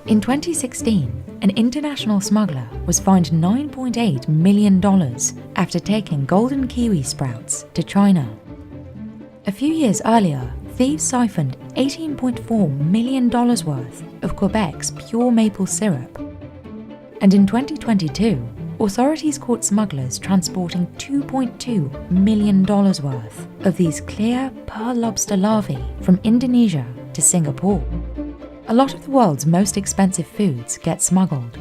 In 2016, an international smuggler was fined $9.8 million after taking golden kiwi sprouts to China. A few years earlier, thieves siphoned $18.4 million worth of Quebec's pure maple syrup. And in 2022, authorities caught smugglers transporting $2.2 million worth of these clear pearl lobster larvae from Indonesia to Singapore. A lot of the world's most expensive foods get smuggled.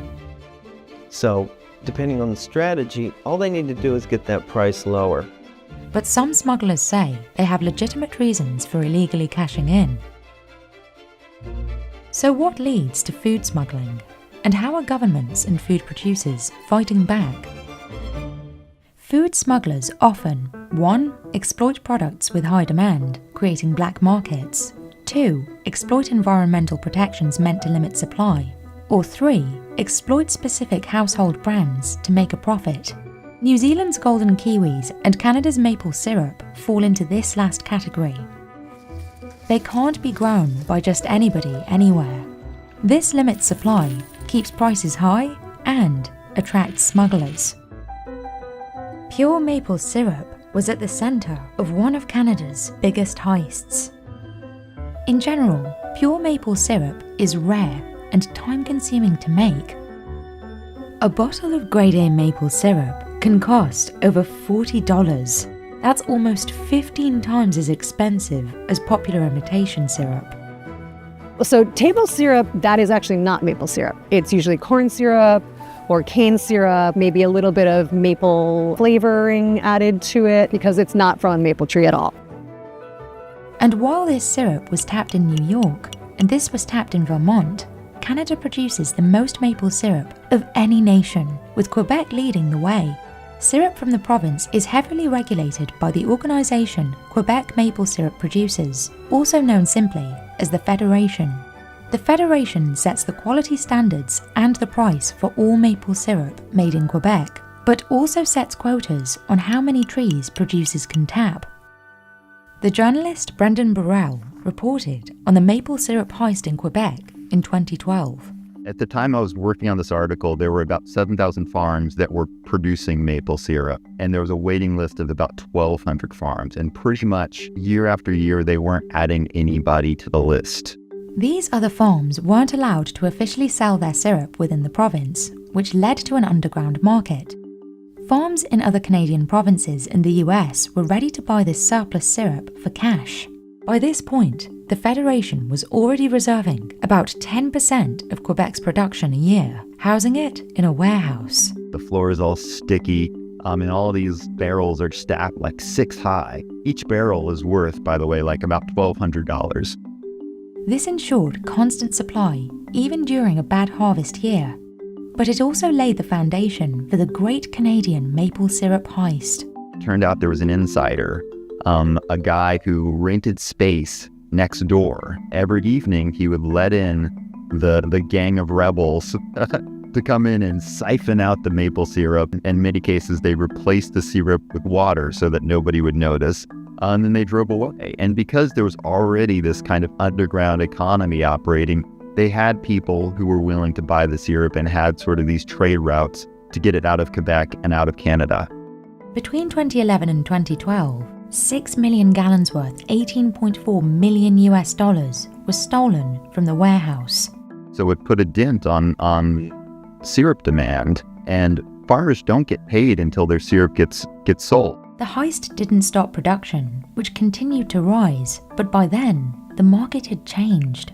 So, depending on the strategy, all they need to do is get that price lower. But some smugglers say they have legitimate reasons for illegally cashing in. So what leads to food smuggling? And how are governments and food producers fighting back? Food smugglers often 1. Exploit products with high demand, creating black markets. 2. Exploit environmental protections meant to limit supply. Or 3. Exploit specific household brands to make a profit. New Zealand's golden kiwis and Canada's maple syrup fall into this last category. They can't be grown by just anybody anywhere. This limits supply, keeps prices high, and attracts smugglers. Pure maple syrup was at the centre of one of Canada's biggest heists. In general, pure maple syrup is rare and time-consuming to make. A bottle of grade A maple syrup can cost over $40. That's almost 15 times as expensive as popular imitation syrup. So table syrup, that is actually not maple syrup. It's usually corn syrup or cane syrup, maybe a little bit of maple flavoring added to it because it's not from a maple tree at all. And while this syrup was tapped in New York, and this was tapped in Vermont, Canada produces the most maple syrup of any nation, with Quebec leading the way. Syrup from the province is heavily regulated by the organisation Quebec Maple Syrup Producers, also known simply as the Federation. The Federation sets the quality standards and the price for all maple syrup made in Quebec, but also sets quotas on how many trees producers can tap. The journalist Brendan Burrell reported on the maple syrup heist in Quebec in 2012. At the time I was working on this article, there were about 7,000 farms that were producing maple syrup, and there was a waiting list of about 1,200 farms, and pretty much year after year they weren't adding anybody to the list. These other farms weren't allowed to officially sell their syrup within the province, which led to an underground market. Farms in other Canadian provinces and the US were ready to buy this surplus syrup for cash. By this point, the Federation was already reserving about 10% of Quebec's production a year, housing it in a warehouse. The floor is all sticky, and all these barrels are stacked like 6 high. Each barrel is worth, by the way, like about $1,200. This ensured constant supply, even during a bad harvest year. But it also laid the foundation for the Great Canadian Maple Syrup Heist. Turned out there was an insider, a guy who rented space next door. Every evening he would let in the gang of rebels to come in and siphon out the maple syrup. In many cases they replaced the syrup with water so that nobody would notice, and then they drove away. And because there was already this kind of underground economy operating, they had people who were willing to buy the syrup and had sort of these trade routes to get it out of Quebec and out of Canada. Between 2011 and 2012, 6 million gallons worth, $18.4 million was stolen from the warehouse. So it put a dent on syrup demand, and farmers don't get paid until their syrup gets sold. The heist didn't stop production, which continued to rise, but by then, the market had changed.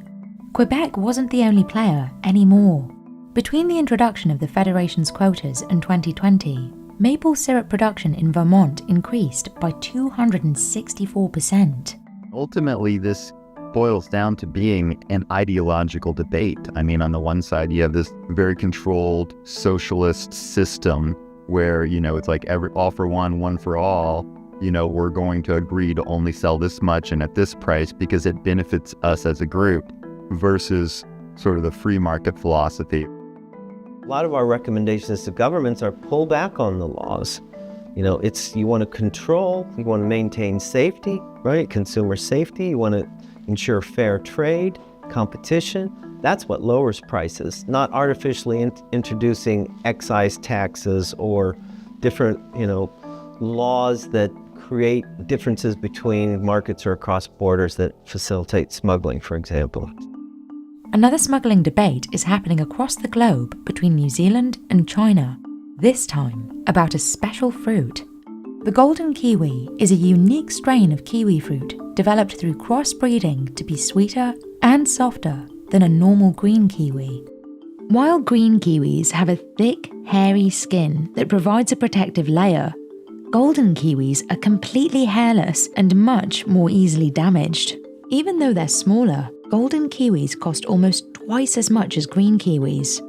Quebec wasn't the only player anymore. Between the introduction of the Federation's quotas in 2020, maple syrup production in Vermont increased by 264%. Ultimately, this boils down to being an ideological debate. I mean, on the one side, you have this very controlled socialist system where, it's like all for one for all. We're going to agree to only sell this much and at this price because it benefits us as a group, versus sort of the free market philosophy. A lot of our recommendations to governments are pull back on the laws. You want to control, you want to maintain safety, right? Consumer safety, you want to ensure fair trade, competition. That's what lowers prices, not artificially introducing excise taxes or different, laws that create differences between markets or across borders that facilitate smuggling, for example. Another smuggling debate is happening across the globe between New Zealand and China, this time about a special fruit. The golden kiwi is a unique strain of kiwi fruit developed through crossbreeding to be sweeter and softer than a normal green kiwi. While green kiwis have a thick, hairy skin that provides a protective layer, golden kiwis are completely hairless and much more easily damaged. Even though they're smaller, golden kiwis cost almost twice as much as green kiwis.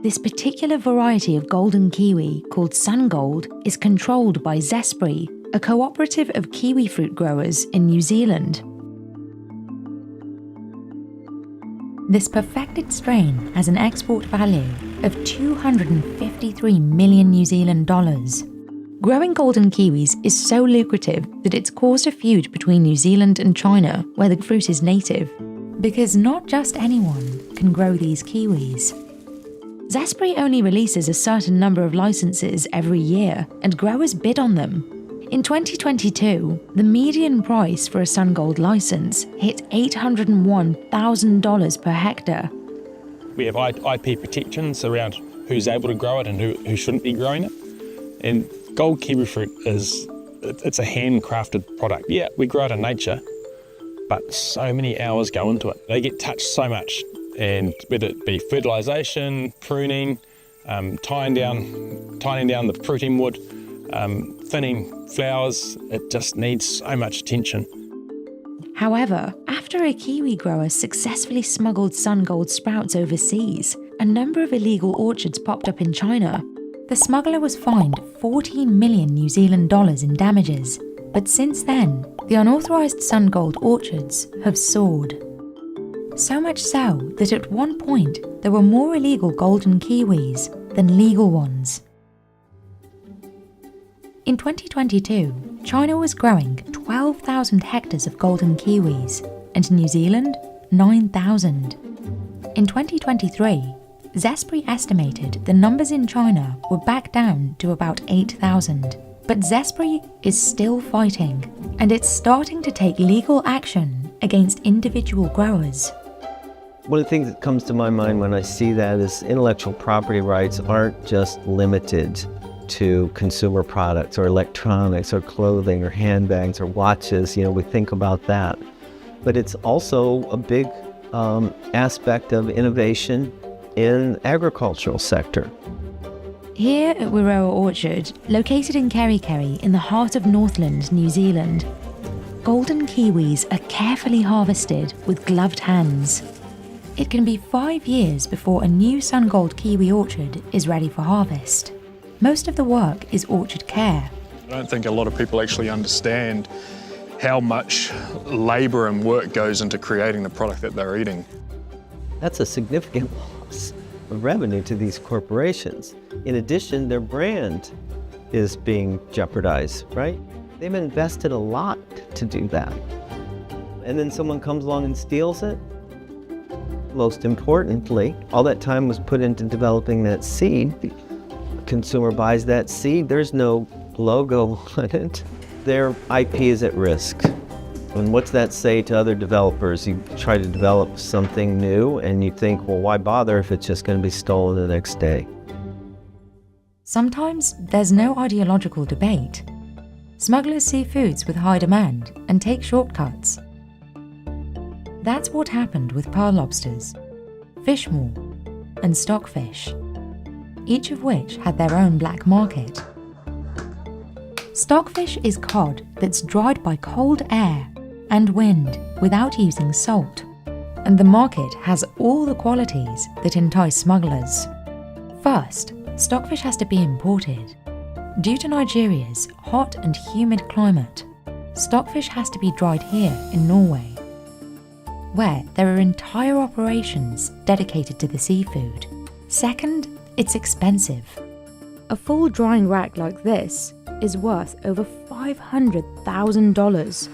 This particular variety of golden kiwi, called Smuggled, is controlled by Zespri, a cooperative of kiwi fruit growers in New Zealand. This perfected strain has an export value of 253 million New Zealand dollars. Growing golden kiwis is so lucrative that it's caused a feud between New Zealand and China, where the fruit is native, because not just anyone can grow these kiwis. Zespri only releases a certain number of licenses every year, and growers bid on them. In 2022, the median price for a Smuggled license hit $801,000 per hectare. We have IP protections around who's able to grow it and who shouldn't be growing it. And gold kiwi fruit it's a handcrafted product. Yeah, we grow it in nature, but so many hours go into it. They get touched so much, and whether it be fertilisation, pruning, tying down the fruiting wood, thinning flowers, it just needs so much attention. However, after a kiwi grower successfully smuggled Smuggled sprouts overseas, a number of illegal orchards popped up in China. The smuggler was fined 14 million New Zealand dollars in damages, but since then, the unauthorised Smuggled orchards have soared. So much so that at one point there were more illegal golden kiwis than legal ones. In 2022, China was growing 12,000 hectares of golden kiwis, and New Zealand 9,000. In 2023, Zespri estimated the numbers in China were back down to about 8,000. But Zespri is still fighting, and it's starting to take legal action against individual growers. One of the things that comes to my mind when I see that is intellectual property rights aren't just limited to consumer products or electronics or clothing or handbags or watches. We think about that. But it's also a big aspect of innovation in agricultural sector. Here at Wiroa Orchard, located in Kerikeri in the heart of Northland, New Zealand, golden kiwis are carefully harvested with gloved hands. It can be 5 years before a new Smuggled kiwi orchard is ready for harvest. Most of the work is orchard care. I don't think a lot of people actually understand how much labour and work goes into creating the product that they're eating. That's a significant loss of revenue to these corporations. In addition, their brand is being jeopardized, right? They've invested a lot to do that. And then someone comes along and steals it. Most importantly, all that time was put into developing that seed. The consumer buys that seed, there's no logo on it. Their IP is at risk. And what's that say to other developers? You try to develop something new and you think, well, why bother if it's just going to be stolen the next day? Sometimes there's no ideological debate. Smugglers see foods with high demand and take shortcuts. That's what happened with pearl lobsters, fish maw, and stockfish, each of which had their own black market. Stockfish is cod that's dried by cold air and wind without using salt, and the market has all the qualities that entice smugglers. First, stockfish has to be imported. Due to Nigeria's hot and humid climate, stockfish has to be dried here in Norway, where there are entire operations dedicated to the seafood. Second, it's expensive. A full drying rack like this is worth over $500,000,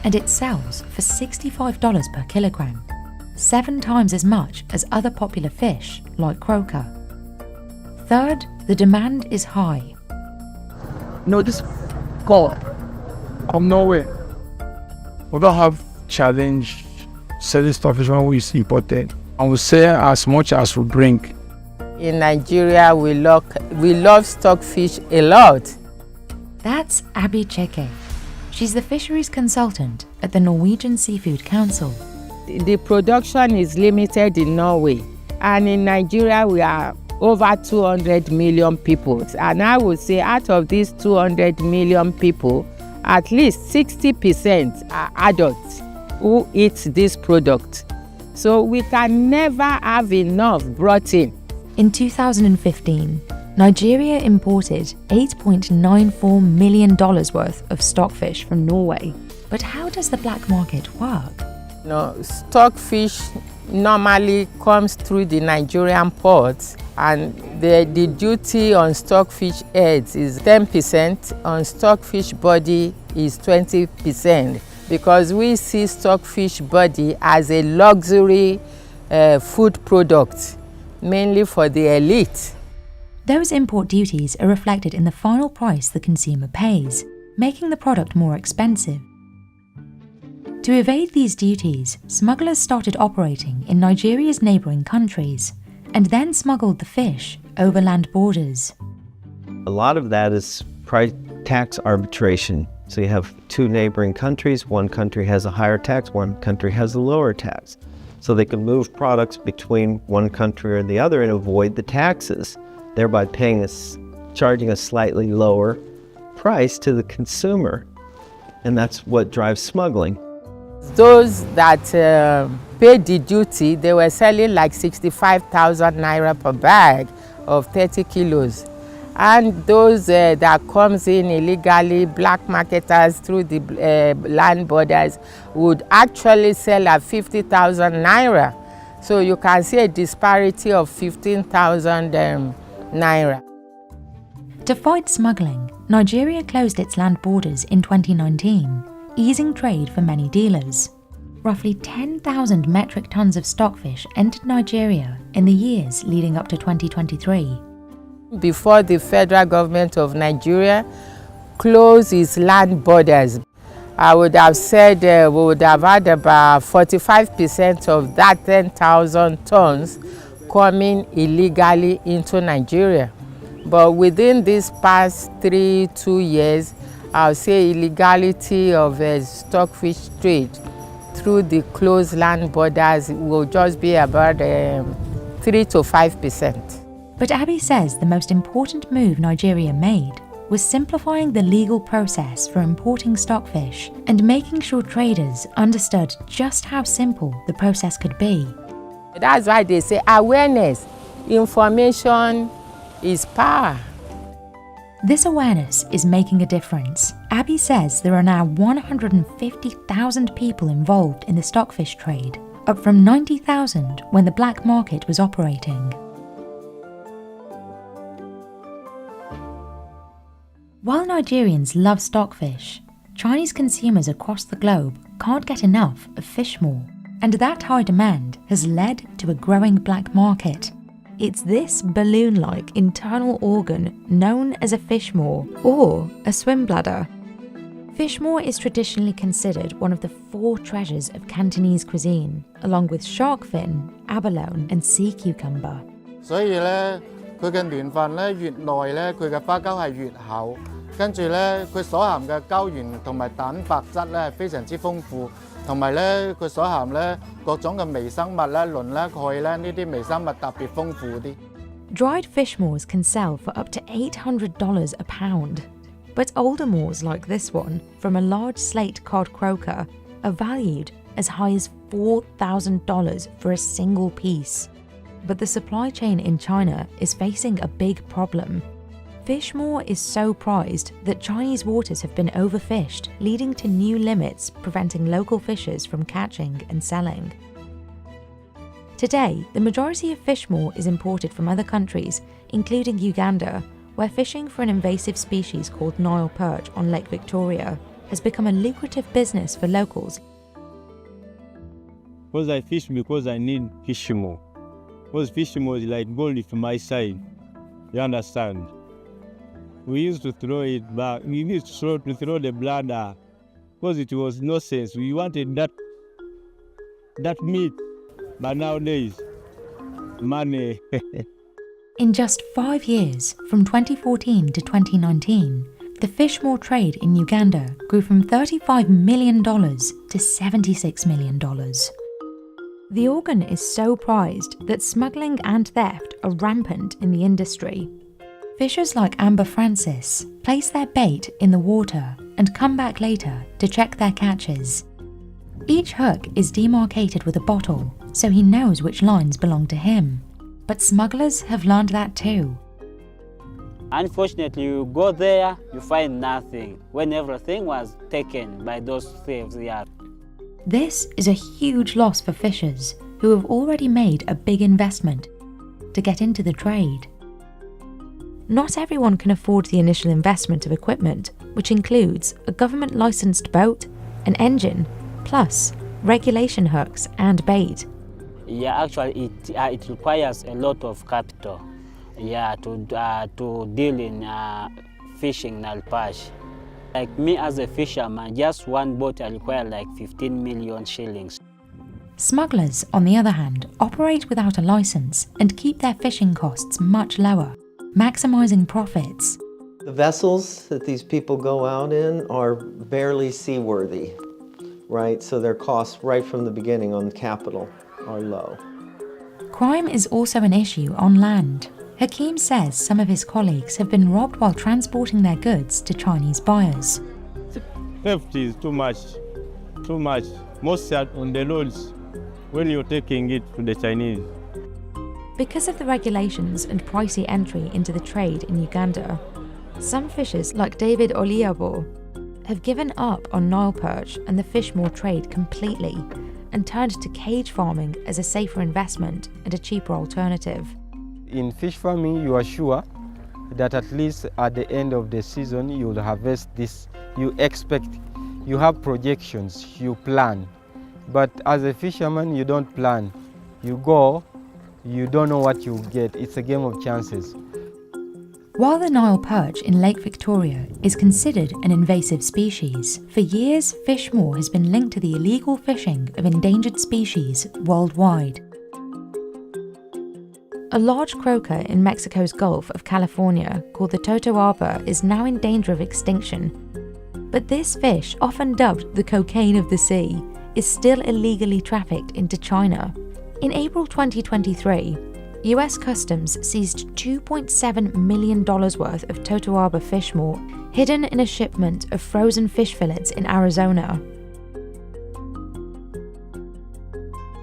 and it sells for $65 per kilogram. 7 times as much as other popular fish like croaker. Third, the demand is high. No, this call from Norway. We don't have challenge selling starfish when we import it. And we sell as much as we bring. In Nigeria, we love stockfish a lot. That's Abby Cheke. She's the fisheries consultant at the Norwegian Seafood Council. The production is limited in Norway, and in Nigeria we are over 200 million people. And I would say out of these 200 million people, at least 60% are adults who eat this product. So we can never have enough brought in. In 2015, Nigeria imported $8.94 million worth of stockfish from Norway. But how does the black market work? Stockfish normally comes through the Nigerian ports, and the duty on stockfish heads is 10%, on stockfish body is 20%, because we see stockfish body as a luxury food product, mainly for the elite. Those import duties are reflected in the final price the consumer pays, making the product more expensive. To evade these duties, smugglers started operating in Nigeria's neighbouring countries and then smuggled the fish over land borders. A lot of that is price tax arbitration. So you have 2 neighboring countries, one country has a higher tax, one country has a lower tax. So they can move products between one country or the other and avoid the taxes, thereby charging a slightly lower price to the consumer. And that's what drives smuggling. Those that paid the duty, they were selling like 65,000 naira per bag of 30 kilos. And those that comes in illegally, black marketers through the land borders, would actually sell at 50,000 naira. So you can see a disparity of 15,000 naira. To fight smuggling, Nigeria closed its land borders in 2019, easing trade for many dealers. Roughly 10,000 metric tons of stockfish entered Nigeria in the years leading up to 2023. Before the federal government of Nigeria closed its land borders, I would have said we would have had about 45% of that 10,000 tons coming illegally into Nigeria. But within these past 2 years, I'll say illegality of stockfish trade through the closed land borders will just be about 3 to 5%. But Abby says the most important move Nigeria made was simplifying the legal process for importing stockfish and making sure traders understood just how simple the process could be. That's why they say awareness, information is power. This awareness is making a difference. Abby says there are now 150,000 people involved in the stockfish trade, up from 90,000 when the black market was operating. While Nigerians love stockfish, Chinese consumers across the globe can't get enough of fish maw, and that high demand has led to a growing black market. It's this balloon-like internal organ known as a fish maw or a swim bladder. Fish maw is traditionally considered one of the 4 treasures of Cantonese cuisine, along with shark fin, abalone and sea cucumber. 所以咧，佢嘅年份咧越耐咧，佢嘅花膠係越厚，跟住咧佢所含嘅膠原同埋蛋白質咧非常之豐富，同埋咧佢所含咧各種嘅微生物咧、磷咧、鈣咧呢啲微生物特別豐富啲。Dried fish maws can sell for up to $800 a pound. But older maws like this one, from a large slate cod croaker, are valued as high as $4,000 for a single piece. But the supply chain in China is facing a big problem. Fish maw is so prized that Chinese waters have been overfished, leading to new limits preventing local fishers from catching and selling. Today, the majority of fish maw is imported from other countries, including Uganda, where fishing for an invasive species called Nile perch on Lake Victoria has become a lucrative business for locals. Because I fish because I need fish more. Because fish more is like gold from my side. You understand? We used to throw it back. We used to throw the bladder because it was nonsense. We wanted that meat. But nowadays, money. In just 5 years, from 2014 to 2019, the fish maw trade in Uganda grew from $35 million to $76 million. The organ is so prized that smuggling and theft are rampant in the industry. Fishers like Amber Francis place their bait in the water and come back later to check their catches. Each hook is demarcated with a bottle, so he knows which lines belong to him. But smugglers have learned that too. Unfortunately, you go there, you find nothing, when everything was taken by those thieves. Yeah. This is a huge loss for fishers who have already made a big investment to get into the trade. Not everyone can afford the initial investment of equipment, which includes a government-licensed boat, an engine, plus regulation hooks and bait. Yeah, actually, it requires a lot of capital. Yeah, to deal in fishing Nalpash. Like me as a fisherman, just one boat I require like 15 million shillings. Smugglers, on the other hand, operate without a license and keep their fishing costs much lower, maximizing profits. The vessels that these people go out in are barely seaworthy, right? So their costs right from the beginning on capital are low. Crime is also an issue on land. Hakeem says some of his colleagues have been robbed while transporting their goods to Chinese buyers. Theft is too much. Most are on the roads when you're taking it to the Chinese. Because of the regulations and pricey entry into the trade in Uganda, some fishers like David Oliabo have given up on Nile perch and the fish maw trade completely and turned to cage farming as a safer investment and a cheaper alternative. In fish farming, you are sure that at least at the end of the season, you will harvest this. You expect, you have projections, you plan. But as a fisherman, you don't plan. You go, you don't know what you get. It's a game of chances. While the Nile perch in Lake Victoria is considered an invasive species, for years fish maw has been linked to the illegal fishing of endangered species worldwide. A large croaker in Mexico's Gulf of California called the totoaba is now in danger of extinction. But this fish, often dubbed the cocaine of the sea, is still illegally trafficked into China. In April 2023, US Customs seized $2.7 million worth of totoaba fish maw hidden in a shipment of frozen fish fillets in Arizona.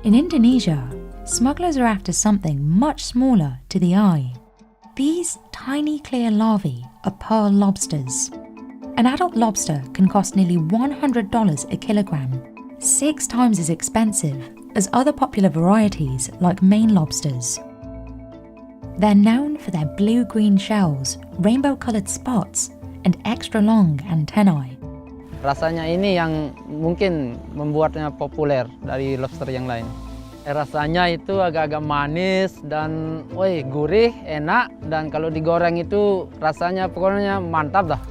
In Indonesia, smugglers are after something much smaller to the eye. These tiny clear larvae are pearl lobsters. An adult lobster can cost nearly $100 a kilogram, 6 times as expensive as other popular varieties like Maine lobsters. They're known for their blue-green shells, rainbow-colored spots, and extra long antennae. Rasanya ini yang mungkin membuatnya populer dari lobster yang lain. Rasanya itu agak-agak manis dan gurih, enak, dan kalau digoreng itu rasanya pokoknya mantap dah.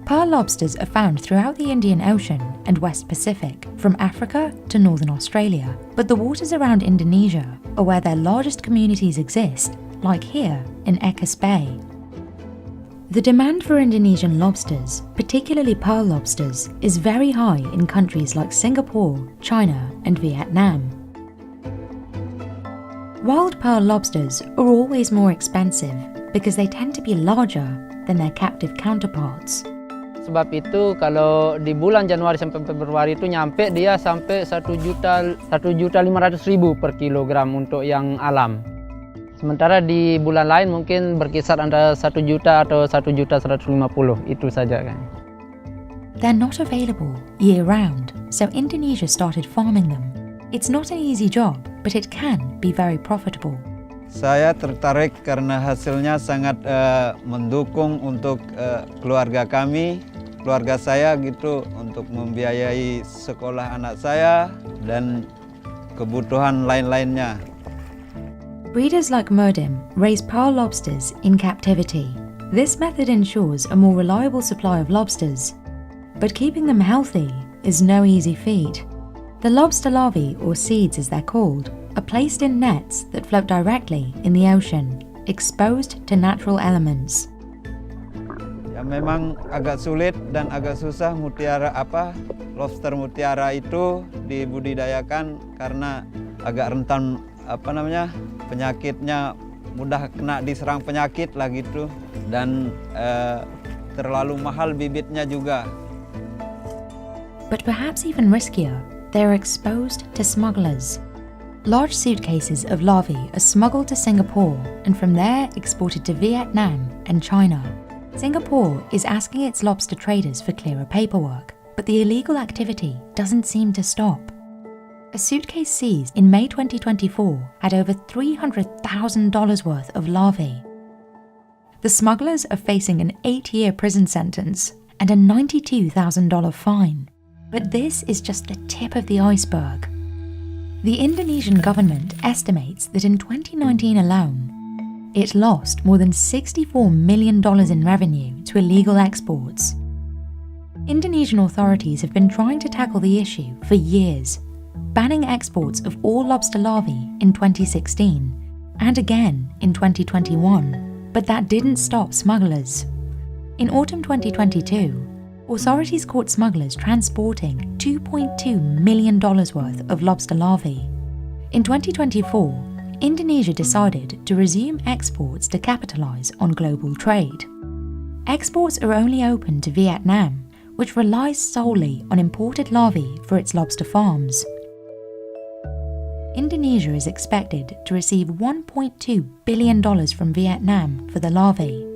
Pearl lobsters are found throughout the Indian Ocean and West Pacific, from Africa to northern Australia. But the waters around Indonesia are where their largest communities exist, like here in Ekas Bay. The demand for Indonesian lobsters, particularly pearl lobsters, is very high in countries like Singapore, China, and Vietnam. Wild pearl lobsters are always more expensive because they tend to be larger than their captive counterparts. Sebab itu kalau di bulan Januari sampai Februari itu nyampe dia sampai 1.500.000 per kilogram untuk yang alam. Sementara di bulan lain mungkin berkisar antara 1 juta atau 1.150.000 itu saja kan. They're not available year-round, so Indonesia started farming them. It's not an easy job, but it can be very profitable. Saya tertarik karena hasilnya sangat mendukung untuk keluarga kami, keluarga saya gitu, untuk membiayai sekolah anak saya, dan kebutuhan lain-lainnya. Breeders like Merdim raise pearl lobsters in captivity. This method ensures a more reliable supply of lobsters. But keeping them healthy is no easy feat. The lobster larvae, or seeds as they're called, are placed in nets that float directly in the ocean, exposed to natural elements. Ya memang agak sulit dan agak susah lobster mutiara itu dibudidayakan karena agak rentan penyakitnya, mudah kena diserang penyakit lah gitu, dan terlalu mahal bibitnya juga. But perhaps even riskier, they are exposed to smugglers. Large suitcases of larvae are smuggled to Singapore and from there exported to Vietnam and China. Singapore is asking its lobster traders for clearer paperwork, but the illegal activity doesn't seem to stop. A suitcase seized in May 2024 had over $300,000 worth of larvae. The smugglers are facing an 8-year prison sentence and a $92,000 fine. But this is just the tip of the iceberg. The Indonesian government estimates that in 2019 alone, it lost more than $64 million in revenue to illegal exports. Indonesian authorities have been trying to tackle the issue for years, banning exports of all lobster larvae in 2016 and again in 2021, but that didn't stop smugglers. In autumn 2022, authorities caught smugglers transporting $2.2 million worth of lobster larvae. In 2024, Indonesia decided to resume exports to capitalize on global trade. Exports are only open to Vietnam, which relies solely on imported larvae for its lobster farms. Indonesia is expected to receive $1.2 billion from Vietnam for the larvae.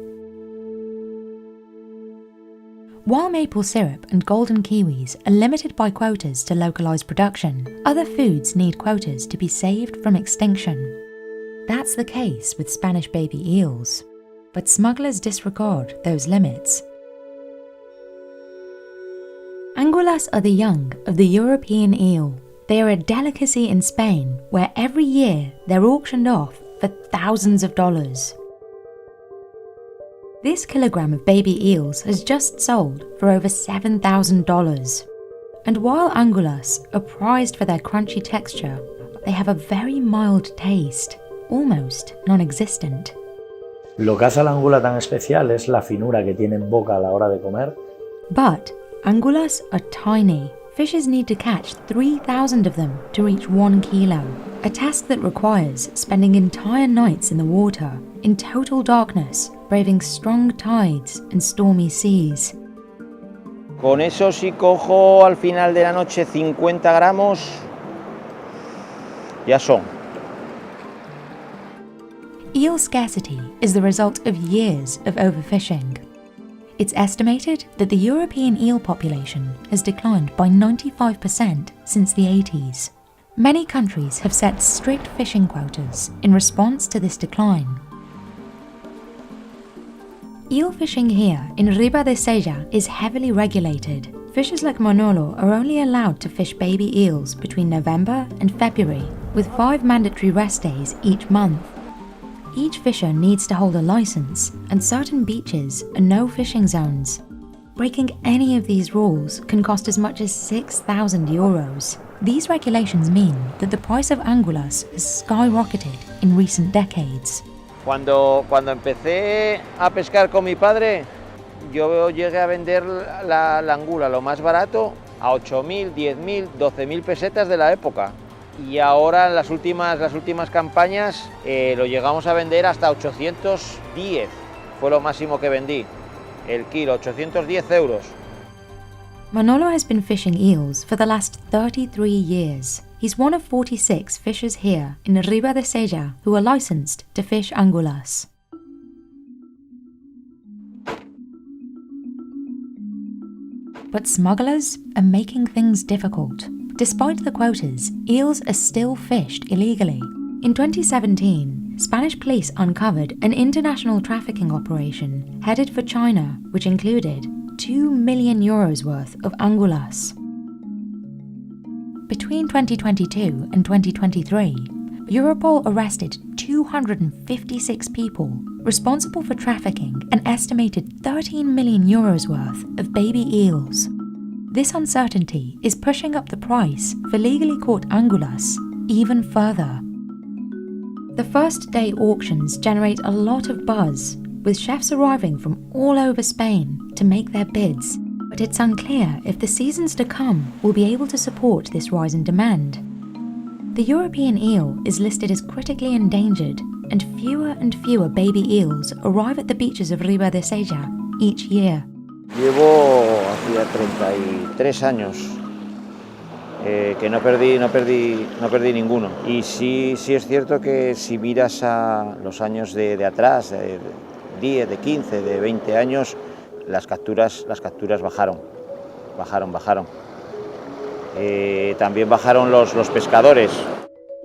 While maple syrup and golden kiwis are limited by quotas to localized production, other foods need quotas to be saved from extinction. That's the case with Spanish baby eels, but smugglers disregard those limits. Anguillas are the young of the European eel. They are a delicacy in Spain where every year they're auctioned off for thousands of dollars. This kilogram of baby eels has just sold for over $7,000. And while anguillas are prized for their crunchy texture, they have a very mild taste, almost non-existent. Lo que hace a la angula tan especial es la finura que tiene en boca a la hora de comer. But anguillas are tiny. Fishers need to catch 3,000 of them to reach 1 kilo, a task that requires spending entire nights in the water, in total darkness, braving strong tides and stormy seas. Con eso si cojo al final de la noche 50 gramos, ya son. Eel scarcity is the result of years of overfishing. It's estimated that the European eel population has declined by 95% since the 80s. Many countries have set strict fishing quotas in response to this decline. Eel fishing here in Riba de Seja is heavily regulated. Fishers like Manolo are only allowed to fish baby eels between November and February, with 5 mandatory rest days each month. Each fisher needs to hold a license, and certain beaches are no fishing zones. Breaking any of these rules can cost as much as €6,000. These regulations mean that the price of anguillas has skyrocketed in recent decades. Cuando empecé a pescar con mi padre, yo llegué a vender la angula lo más barato a 8.000, 10.000, 12.000 pesetas de la época. Y ahora en las últimas campañas lo llegamos a vender hasta 810, fue lo máximo que vendí, el kilo, 810 euros. Manolo has been fishing eels for the last 33 years. He's one of 46 fishers here in Riba de Seja who are licensed to fish anguillas. But smugglers are making things difficult. Despite the quotas, eels are still fished illegally. In 2017, Spanish police uncovered an international trafficking operation headed for China, which included €2 million worth of anguillas. Between 2022 and 2023, Europol arrested 256 people responsible for trafficking an estimated 13 million euros worth of baby eels. This uncertainty is pushing up the price for legally caught angulas even further. The first day auctions generate a lot of buzz, with chefs arriving from all over Spain to make their bids, but it's unclear if the seasons to come will be able to support this rise in demand. The European eel is listed as critically endangered, and fewer baby eels arrive at the beaches of Riba de Sella each year. Llevo hacía 33 años que no perdí ninguno. Y sí es cierto que si miras a los años de atrás, de 10, de 15, de 20 años, las capturas bajaron. También bajaron los pescadores.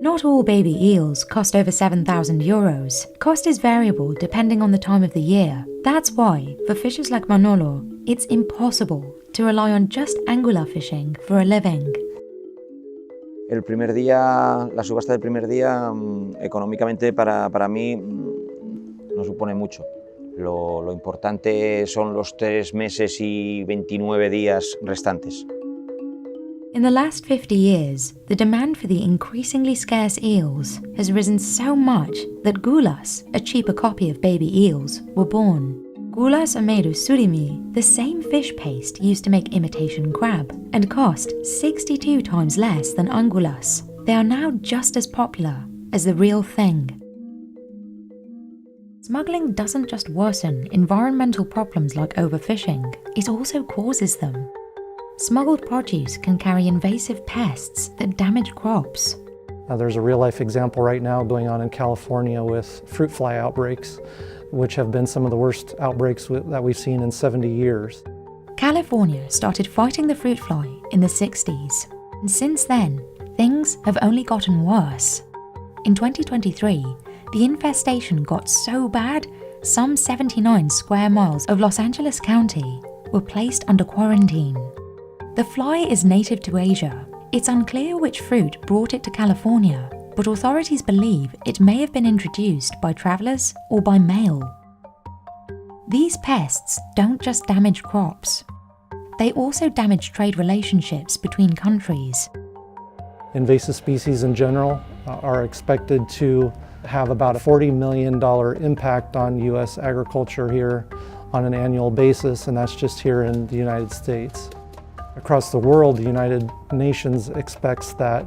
Not all baby eels cost over 7,000 euros. Cost is variable depending on the time of the year. That's why, for fishers like Manolo, it's impossible to rely on just angular fishing for a living. El primer día, la subasta del primer día, económicamente para mí no supone mucho. Lo importante son los 3 meses y 29 días restantes. In the last 50 years, the demand for the increasingly scarce eels has risen so much that gulas, a cheaper copy of baby eels, were born. Gulas are made of surimi, the same fish paste used to make imitation crab, and cost 62 times less than angulas. They are now just as popular as the real thing. Smuggling doesn't just worsen environmental problems like overfishing, it also causes them. Smuggled produce can carry invasive pests that damage crops. There's a real-life example right now going on in California with fruit fly outbreaks, which have been some of the worst outbreaks that we've seen in 70 years. California started fighting the fruit fly in the 60s, and since then, things have only gotten worse. In 2023, the infestation got so bad, some 79 square miles of Los Angeles County were placed under quarantine. The fly is native to Asia. It's unclear which fruit brought it to California, but authorities believe it may have been introduced by travelers or by mail. These pests don't just damage crops. They also damage trade relationships between countries. Invasive species in general are expected to have about a $40 million impact on U.S. agriculture here on an annual basis, and that's just here in the United States. Across the world, the United Nations expects that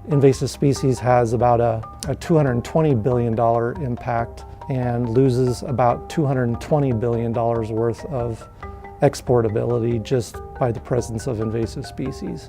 invasive species has about a $220 billion impact and loses about $220 billion worth of exportability just by the presence of invasive species.